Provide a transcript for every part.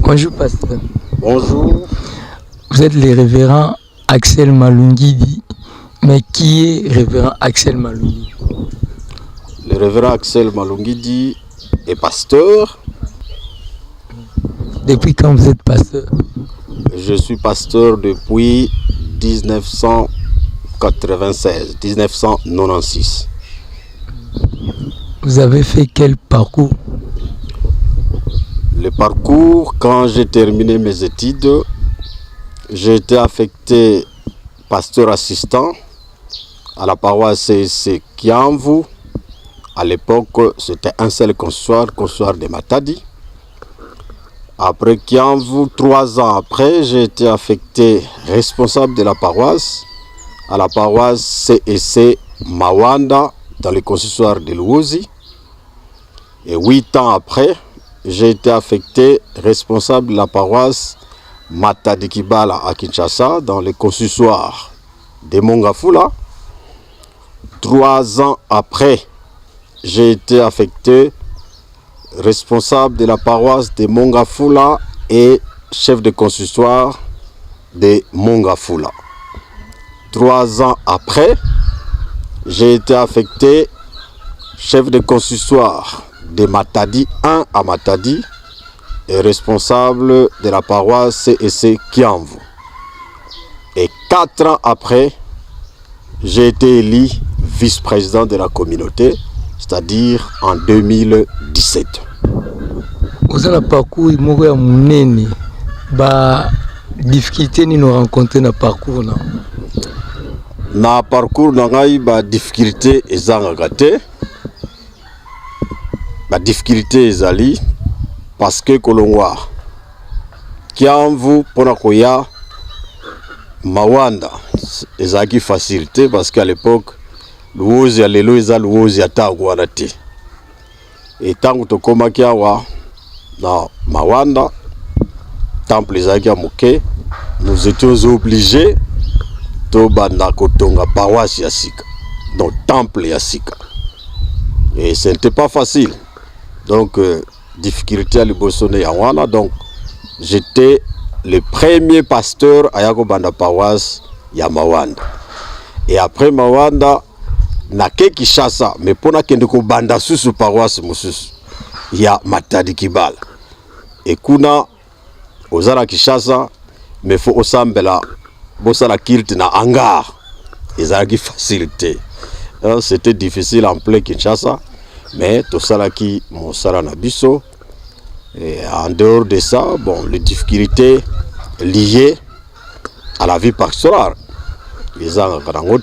Bonjour pasteur. Bonjour. Vous êtes le révérend Axel Malungidi. Mais qui est révérend Axel Malungidi? Le révérend Axel Malungidi est pasteur. Depuis quand vous êtes pasteur? Je suis pasteur depuis 1996. Vous avez fait quel parcours? Le parcours, quand j'ai terminé mes études, j'ai été affecté pasteur assistant à la paroisse CSC Kiamvu. À l'époque, c'était un seul consistoire de Matadi. Après Kiamvu, 3 ans après, j'ai été affecté responsable de la paroisse à la paroisse CSC Mawanda dans le consistoire de Luozi. Et 8 ans après, j'ai été affecté responsable de la paroisse Matadi Kibala à Kinshasa dans le consistoire de Mongafula. 3 ans après, j'ai été affecté responsable de la paroisse de Mongafula et chef de consistoire de Mongafula. 3 ans après, j'ai été affecté chef de consistoire de Matadi 1 à Matadi et responsable de la paroisse CSC Kiamvu. Et 4 ans après, j'ai été élu vice-président de la communauté, c'est-à-dire en 2017. Vous avez un parcours munene, ba difficulté ni nous rencontrer na parcours na. Na parcours na ngai ba difficulté ezanga te. Ba difficulté ezali parce que kolongwa Kiamvu pona koya Mawanda ezaki facilité parce qu'à l'époque Luozi ya lelo eza Luozi ya tagwana te. Et tangu tokomaki awa na Mawanda temple ezaki ya moke, nous étions obligés to banda kotonga paroisse ya sika, donc temple ya sika. Et ce n'était pas facile. Donc difficulté à libosone ya wana, donc j'étais le premier pasteur à yako banda paroisse ya Mawanda. Et après Mawanda na ke Kinshasa, mais pona kende ko banda susu paroisse mususu ya Matadi Kibala. Et kuna ozala Kinshasa, mais faut osambela bosala kilte na hangar. Ezalaki facilité. C'était difficile en plein Kinshasa, mais to salaki mosala na biso. Et en dehors de ça, bon, les difficultés liées à la vie pastorale, les gens ont,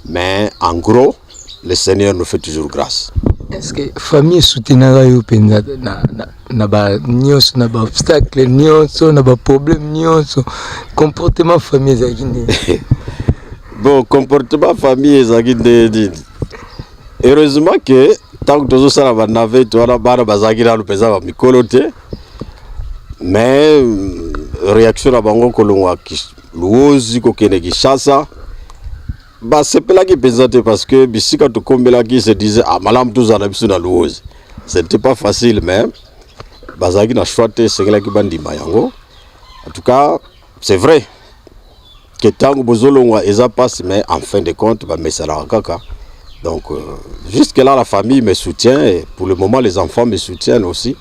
mais en gros, le Seigneur nous fait toujours grâce. Est-ce que la famille soutient les obstacles, les problèmes, les comportements famille? Bon, comportement famille, heureusement que tant que tous ça va naver, tu vas bara bazakira le pesa mikolo te, mais réaction à bango kolongwa Luozi ko kene Kinshasa, bah c'est pas là qui pesait parce que bisika to kombela qui se disait ah malam tous à la biso na Luozi, c'était pas facile, mais bazaki na choité c'est là qui bandi mayango. En tout cas, c'est vrai que tant que bozolongwa eza passe, mais en fin de compte bah mais ça la kaka. Donc, jusque là, la famille me soutient et pour le moment, les enfants me soutiennent aussi.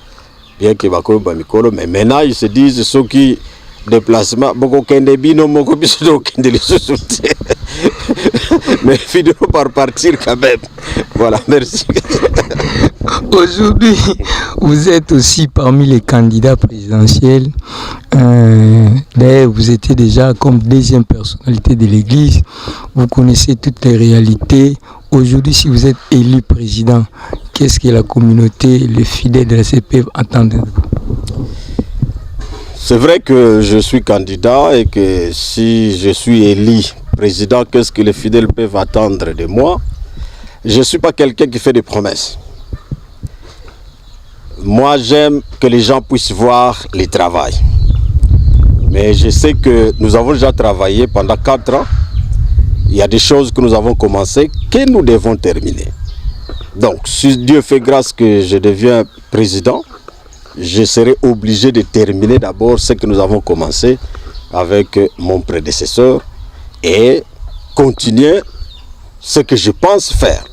Bien que Mikolo, mais maintenant, ils se disent ceux qui déplacement, beaucoup de bino, beaucoup de soutien. Mais finiront par partir quand même. Voilà, merci. Aujourd'hui, vous êtes aussi parmi les candidats présidentiels. D'ailleurs, vous étiez déjà comme deuxième personnalité de l'Église. Vous connaissez toutes les réalités. Aujourd'hui, si vous êtes élu président, qu'est-ce que la communauté, les fidèles de la CPF attendent de vous? C'est vrai que je suis candidat et que si je suis élu président, qu'est-ce que les fidèles peuvent attendre de moi? Je ne suis pas quelqu'un qui fait des promesses. Moi, j'aime que les gens puissent voir le travail. Mais je sais que nous avons déjà travaillé pendant 4 ans. Il y a des choses que nous avons commencées que nous devons terminer. Donc, si Dieu fait grâce que je deviens président, je serai obligé de terminer d'abord ce que nous avons commencé avec mon prédécesseur et continuer ce que je pense faire.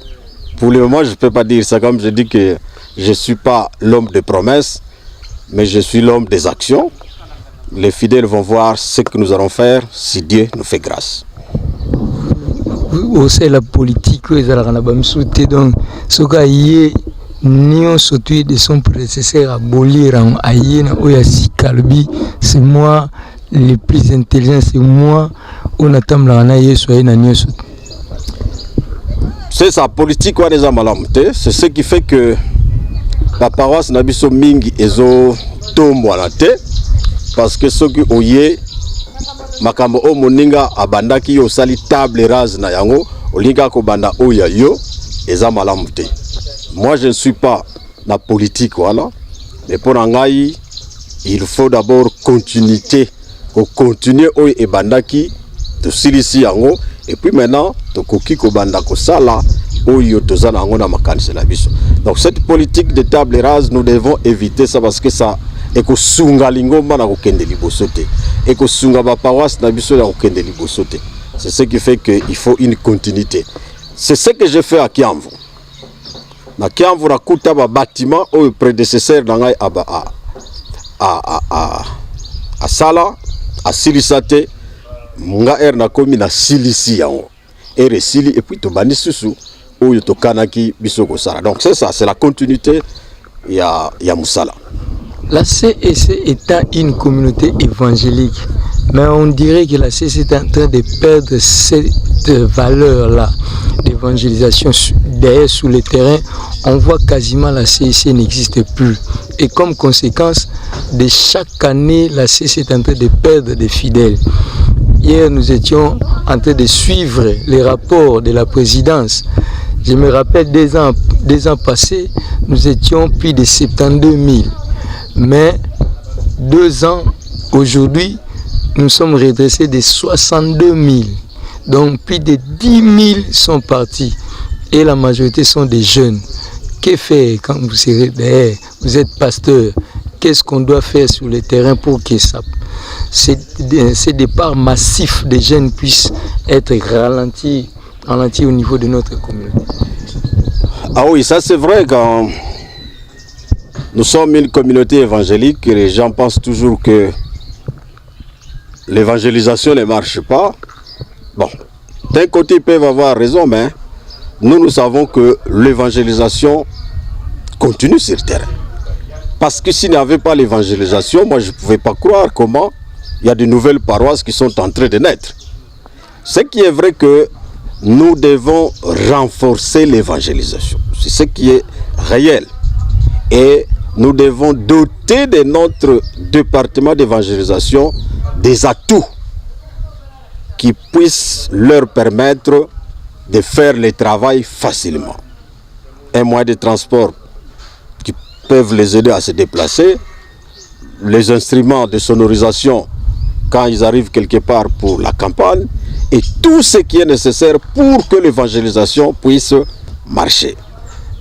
Pour le moment, je ne peux pas dire ça, comme je dis que je ne suis pas l'homme de promesses, mais je suis l'homme des actions. Les fidèles vont voir ce que nous allons faire si Dieu nous fait grâce. Au sein de la politique, donc ce qui Nion sauté de son prédécesseur à Bolir en Ayena Oyasi Kalbi, c'est moi le plus intelligent, c'est moi on attend la naïe soit na nion sauté. C'est sa politique ou des amalamte, c'est ce qui fait que la paroisse n'a biso mingi ezo tomboalate parce que ceux qui oye makambo o moninga abandaki yo sali table rase na yango olinga ko banda oya yo eza malamte. Moi, je ne suis pas la politique, voilà. Mais pour Nangaï, il faut d'abord continuer au Ebandaki, de Silisi Yango, et puis maintenant, de Koki Kobandako Sala, au Yotozan Yango na Makanse na biso. Donc, cette politique de table rase, nous devons éviter ça parce que ça, eko sunga lingomba na kokende libosote. Eko sunga ba paroisse na biso na kokende libosote. C'est ce qui fait qu'il faut une continuité. C'est ce que j'ai fait à Kiamvu. Na Kiamvu na kuta ba bâtiment au prédécesseur nangai a sala a silisate nga na komi na silisi yango resili et puis to bandi susu o to kanaki bisoko sala. Donc c'est ça, c'est la continuité ya musala. La CEC étant une communauté évangélique, mais on dirait que la CEC est en train de perdre cette valeur-là d'évangélisation. D'ailleurs, sous le terrain, on voit quasiment la CEC n'existe plus. Et comme conséquence, de chaque année, la CEC est en train de perdre des fidèles. Hier, nous étions en train de suivre les rapports de la présidence. Je me rappelle, des ans passés, nous étions plus de 72 000. Mais 2 ans, aujourd'hui, nous sommes redressés de 62 000. Donc plus de 10 000 sont partis. Et la majorité sont des jeunes. Que faire quand vous serez derrière? Vous êtes pasteur. Qu'est-ce qu'on doit faire sur le terrain pour que ces départs massifs des jeunes puissent être ralentis au niveau de notre communauté? Ah oui, ça c'est vrai quand nous sommes une communauté évangélique et les gens pensent toujours que l'évangélisation ne marche pas. Bon, d'un côté ils peuvent avoir raison, mais nous savons que l'évangélisation continue sur le terrain. Parce que s'il n'y avait pas l'évangélisation, moi je ne pouvais pas croire comment il y a de nouvelles paroisses qui sont en train de naître. Ce qui est vrai que nous devons renforcer l'évangélisation. C'est ce qui est réel. Et nous devons doter de notre département d'évangélisation des atouts qui puissent leur permettre de faire le travail facilement. Un moyen de transport qui peuvent les aider à se déplacer, les instruments de sonorisation quand ils arrivent quelque part pour la campagne, et tout ce qui est nécessaire pour que l'évangélisation puisse marcher.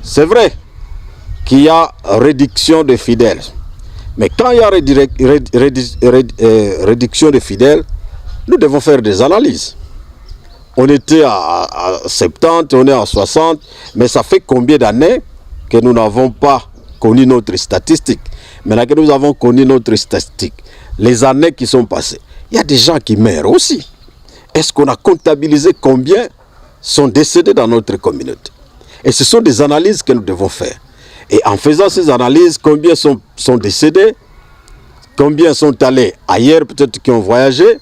C'est vrai qu'il y a réduction de fidèles. Mais quand il y a réduction de fidèles, nous devons faire des analyses. On était à 70, on est à 60, mais ça fait combien d'années que nous n'avons pas connu notre statistique? Maintenant que nous avons connu notre statistique, les années qui sont passées, il y a des gens qui meurent aussi. Est-ce qu'on a comptabilisé combien sont décédés dans notre communauté? Et ce sont des analyses que nous devons faire. Et en faisant ces analyses, combien sont décédés, combien sont allés ailleurs, peut-être qui ont voyagé.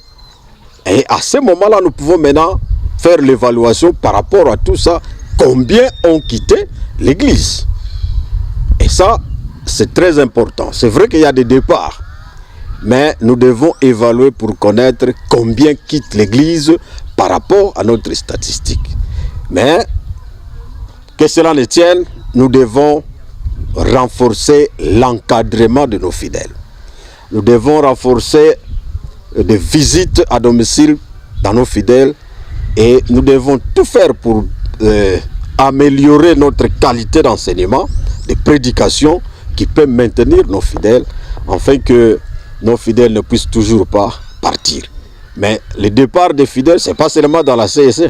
Et à ce moment-là, nous pouvons maintenant faire l'évaluation par rapport à tout ça. Combien ont quitté l'église? Et ça, c'est très important. C'est vrai qu'il y a des départs. Mais nous devons évaluer pour connaître combien quittent l'église par rapport à notre statistique. Mais, que cela ne tienne, nous devons renforcer l'encadrement de nos fidèles. Nous devons renforcer des visites à domicile dans nos fidèles et nous devons tout faire pour améliorer notre qualité d'enseignement, de prédication qui peut maintenir nos fidèles, afin que nos fidèles ne puissent toujours pas partir. Mais le départ des fidèles, ce n'est pas seulement dans la CEC.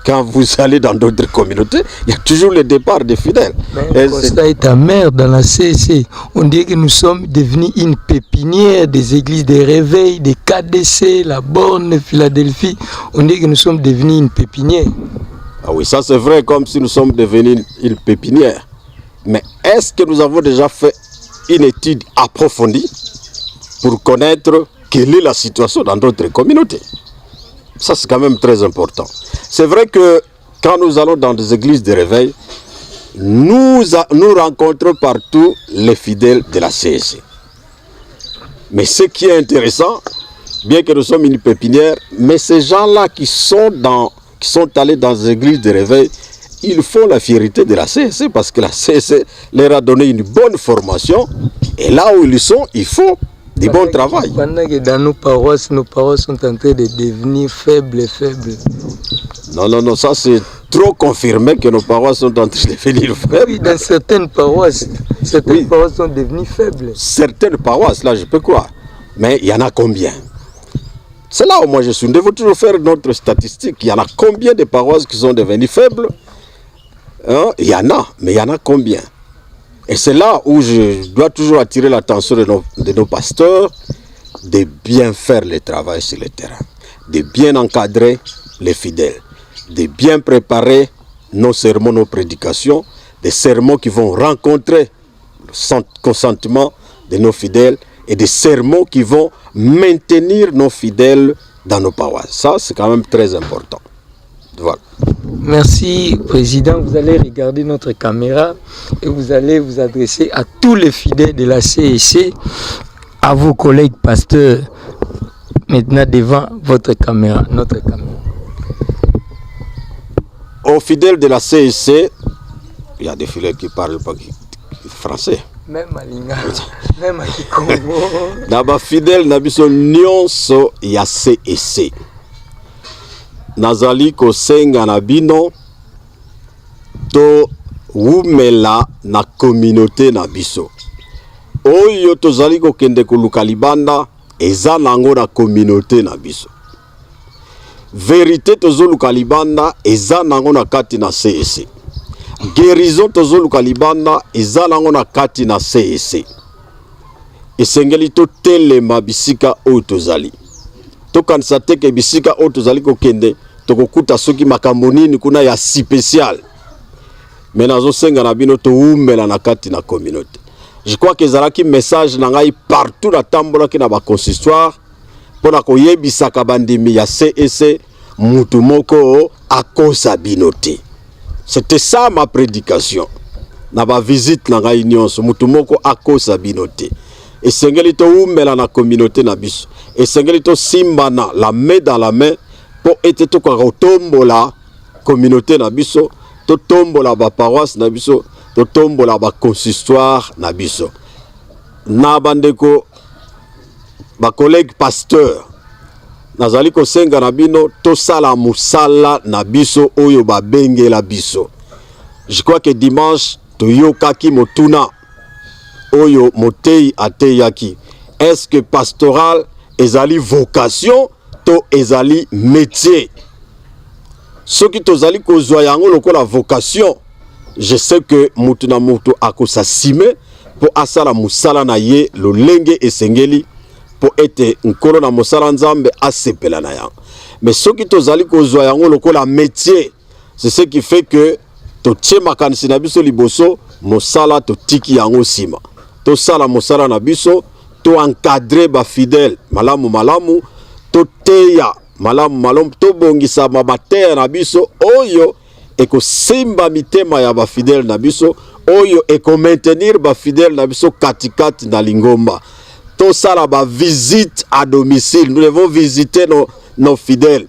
Quand vous allez dans d'autres communautés, il y a toujours le départ des fidèles. Mais le constat est amer dans la CEC. On dit que nous sommes devenus une pépinière des églises des réveils, des KDC, la Borne, Philadelphie. On dit que nous sommes devenus une pépinière. Ah oui, ça c'est vrai, comme si nous sommes devenus une pépinière. Mais est-ce que nous avons déjà fait une étude approfondie pour connaître quelle est la situation dans d'autres communautés? Ça, c'est quand même très important. C'est vrai que quand nous allons dans des églises de réveil, nous rencontrons partout les fidèles de la CEC. Mais ce qui est intéressant, bien que nous sommes une pépinière, mais ces gens-là qui sont allés dans des églises de réveil, ils font la fierté de la CEC parce que la CEC leur a donné une bonne formation. Et là où ils sont, ils font du bon travail. Pendant que dans nos paroisses sont en train de devenir faibles. Non, ça c'est trop confirmé que nos paroisses sont en train de devenir faibles. Oui, dans certaines paroisses sont devenues faibles. Certaines paroisses, là je peux croire. Mais il y en a combien? C'est là où moi je suis. Nous devons toujours faire notre statistique. Il y en a combien de paroisses qui sont devenues faibles? Il y en a, mais il y en a combien? Et c'est là où je dois toujours attirer l'attention de nos pasteurs, de bien faire le travail sur le terrain, de bien encadrer les fidèles, de bien préparer nos sermons, nos prédications, des sermons qui vont rencontrer le consentement de nos fidèles et des sermons qui vont maintenir nos fidèles dans nos paroisses. Ça, c'est quand même très important. Voilà. Merci, Président. Vous allez regarder notre caméra et vous allez vous adresser à tous les fidèles de la CEC, à vos collègues pasteurs, maintenant devant votre caméra, notre caméra. Aux fidèles de la CEC, il y a des fidèles qui parlent pas français. Même à Linga, même à Kikongo. Naba fidèle nabiso nyonso ya CEC. Nazali kosenga na bino to wumela na communauté na biso. Oyo tozali kokende koluka libanda eza nango na communauté na biso. Vérité tozoluka libanda eza nango na kati na CEC. Guérison tozoluka libanda eza nango na kati na CEC. Esengeli to telema bisika oyo tozali. Tokanisa teke bisika oyo tozali kokende tokokuta soki makambo nini kuna ya spécial. Mais nazosenga na bino to umela na kati na communauté. Je crois que ezalaki message na ngai partout na tambolaki na ba consistoire pona koyebisaka bandimi ya CEC mutu moko akosa binote. C'était ça ma prédication. Na ba visite na ngai nyonso mutu moko akosa binote. Esengeli to umela na communauté na biso. Esengeli to simbana la main dans la main pour être to ko tombola communauté na biso, to tombola ba paroisse na biso, to tombola ba consistoire na biso. Na bandeko ba collègue pasteur nazali ko senga na bino to sala musala na biso oyo ba bengela biso. Je crois que dimanche to yokaki motuna oyo motei ateyaki. Est-ce que pastoral ezali vocation to ezali métier? Ce qui tozali kozwa yango lokola vocation, je sais que mutu na mutu akosa sime pour asala musala na ye lolenge esengeli pour être nkolo na mosala nzambe asepela na yango. Mais ce qui tozali kozwa yango lokola métier, c'est ce qui fait que to tie makanisi na biso liboso mosala to tiki yango sima. To sala mosala na biso to encadrer ba fidèle malamu to teya malamu to bongisa mabateya na biso oyo eko simba mitema ya ba fidèle na biso oyo eko maintenir ba fidèle na biso katikati na lingomba. To sala ba visite à domicile. Nous devons visiter nos fidèles.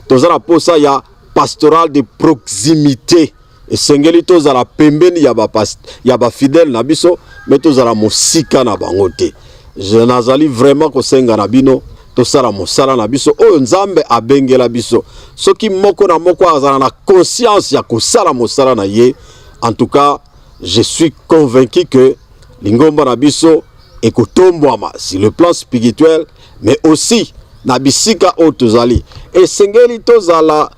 To sala posa ya pastoral de proximité. Et sengeli to zala pembeni ya ba fidèle na biso mais to zala mosika na bangote. Je nazali vraiment ko senga na bino to sala mosala na biso oyo nzambe abengela biso. Soki moko na moko azala na conscience ya ko sala mosala na ye. En tout cas, je suis convaincu que lingomba na biso ekotombwama sur le plan spirituel, mais aussi na bisika o tozali. Esengeli tozala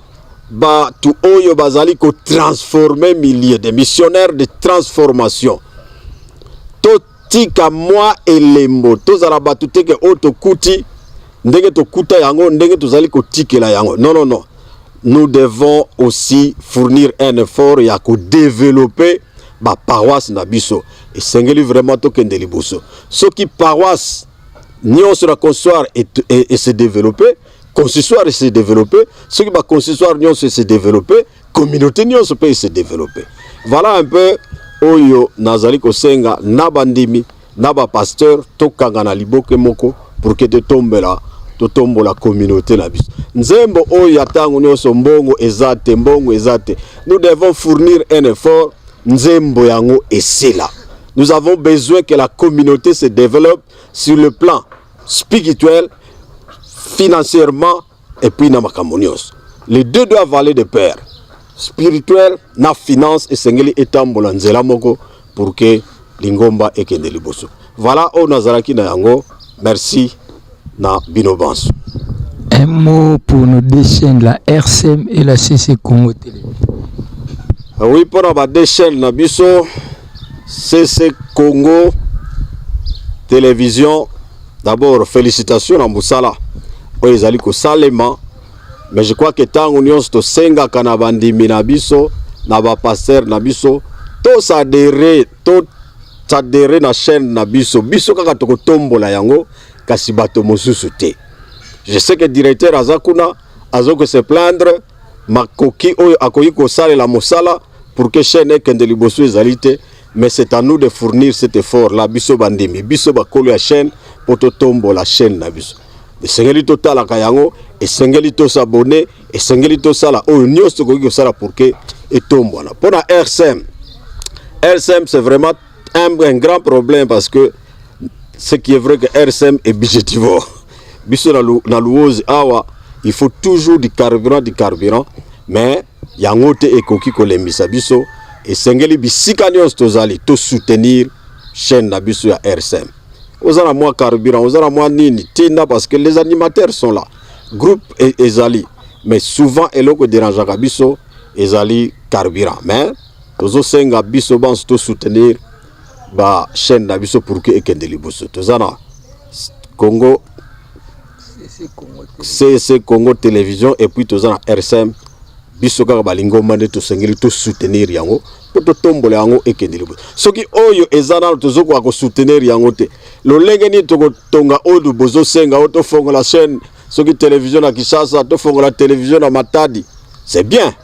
batu oyo bazali ko transformer milieu des missionnaires de transformation. Totika moi elembo tozala batu teke o tokuti ndenge tokuta yango ndenge tozali ko tikela yango. Non non non. Nous devons aussi fournir un effort ya ko développer ba paroisse na biso. Esengeli vraiment tokende liboso. Ce qui paroisse nyonso sur la consistoire et se développer, consistoire et se développer, ce qui va consistoire nyonso se développer, communauté nyonso peut se développer. Voilà un peu oyo nazali kosenga na bandimi na ba pasteur tokanga na liboke moko pour que tombe la communauté na biso. Nzembo oyo yatango nyonso mbongo ezate mbongo ezate. Nous devons fournir un effort nzembo yango esila. Nous avons besoin que la communauté se développe sur le plan spirituel, financièrement et puis na makamonios. Les deux doivent aller de pair. Spirituel na finance et sengeli etambola nzela moko pour que lingomba ekende liboso. Voilà o nazaraki na yango. Merci na Binobanso. Un mot pour nos deux chaînes, la RCM et la CC Congo Télé. Oui, pour nos deux chaînes na biso CC Congo Télévision. D'abord, félicitations à Moussala. Ils allaient au Salema. Mais je crois que tant qu'on y a senga kanabandi minabiso, naba pasteur nabiso, tous adhéré na chaîne nabiso, biso kaka toko tombo la yango, kasi bato mosusu te. Je sais que le directeur Azakuna, azoko se plaindre, makoki oyo akoyi ko sale la Moussala pour que chaîne kende liboso ezalite. Mais c'est à nous de fournir cet effort là biso bandimi biso bakolo ya chaîne pour tombo la chaîne na biso de sengeli total la kayango et sengeli to s'abonner et sengeli to sala o nyonso ko sala pour que et tombo na pour la RCM c'est vraiment un grand problème parce que ce qui est vrai que RCM est budgétivore biso na louose awa il faut toujours du carburant mais yango te ekoki ko lembisa biso. Et sengeli bisika nyonso tozali to soutenir chaîne na biso ya RCM. Ozala moi carburant, ozala moi nini tina parce que les animateurs sont là. Groupe ezali, mais souvent eloko dérangeaka biso ezali carburant. Mais tozo senga biso bans to soutenir ba chaîne na biso pour que ekende liboso. Tozana Congo CC Congo Télévision et puis tozana RCM. Biso kaka balingo mande to sengeli to soutenir yango pour to tombola yango ekende liboso. Soki oyo ezana tozoko ko soutenir yango te. Lo lenge ni to tonga odu bozo senga auto fonga la chaîne soki télévision na Kinshasa to fonga la télévision na Matadi. C'est bien.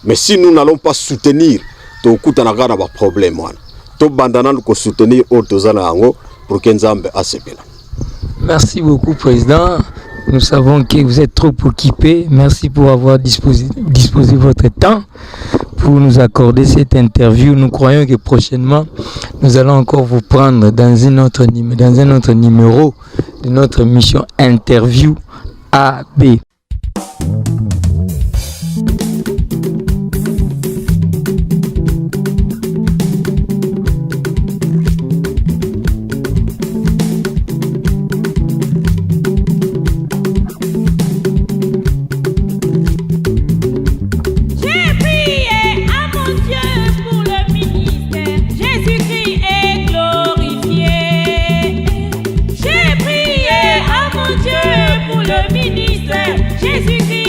Mais si nous n'allons pas soutenir to kutana kana ba problème wana. To bandana ko soutenir o tozana yango pour que Nzambe asepela. Merci beaucoup président. Nous savons que vous êtes trop occupé. Merci pour avoir disposé votre temps pour nous accorder cette interview. Nous croyons que prochainement, nous allons encore vous prendre dans un autre numéro de notre mission Interview AB. Jésus-Christ